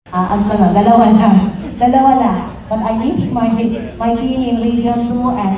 Ano lang, dalawa na. Dalawa na. But I miss my team in Region 2 and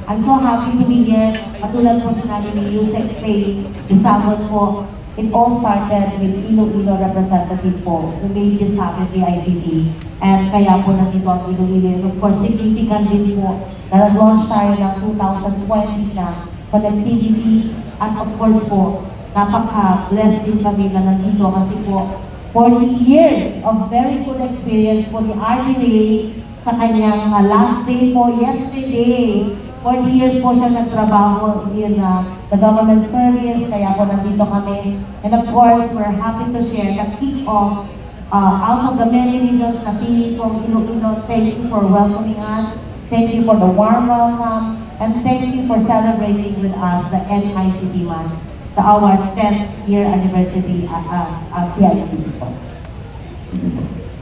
I'm so happy to be here. Katulad po sinabi ni Yusek Faye, isabot po. It all started with Iloilo representative po who made this happen the ICT. And kaya po nandito ang Iloilo. Of course, significant din po na nag-launch tayo ng 2020 na connectivity. At of course po, napaka-blessed din kami na nandito kasi po 40 years of very good experience po ni RDA sa kanyang last day po yesterday. 40 years po siya nagtrabaho in the government service, kaya po nandito kami. And of course, we're happy to share the kick-off out of the many regions na pili from Iloilo. Thank you for welcoming us. Thank you for the warm welcome. And thank you for celebrating with us the NICT month. Our 10th year anniversary at PICC po.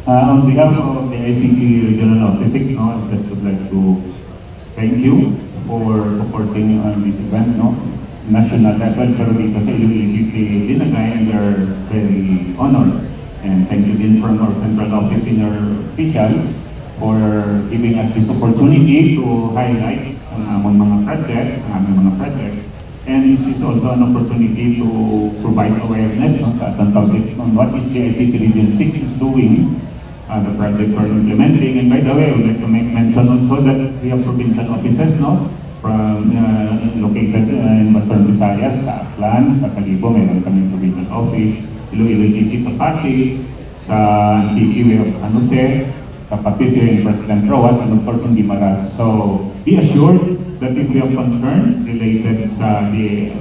On behalf of the ICC Regional Office, I just would like to thank you for supporting this event, national level, pero dito sa ICC Dinagay, we are very honored. And thank you din from our central office senior officials for giving us this opportunity to highlight ang among mga projects, And this is also an opportunity to provide awareness sa ating public on what is the ICC Region 6 is doing, the projects we're implementing. And by the way, I would like to make mention also that we have provincial offices, from located in Western Visayas, sa Aklan, sa Calibo, mayroon kami provincial office, Iloilo City sa Pasig, sa Antique we have San Jose, sa Patisio in President Roas, and of course in Dimaras. So be assured that if we have concerns related sa the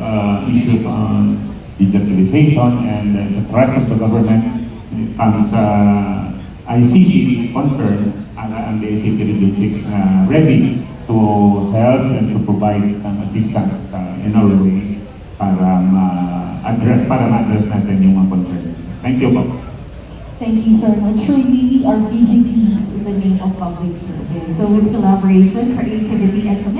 issues on digitalization and the trust of the government when it comes sa ICT concerns, and the ICT Region 6 ready to help and to provide some assistance in our way para ma-address natin yung mga concerns. Thank you po. Thank you so much. Truly, we are busy bees in the name of public service. So with collaboration, creativity, and commitment.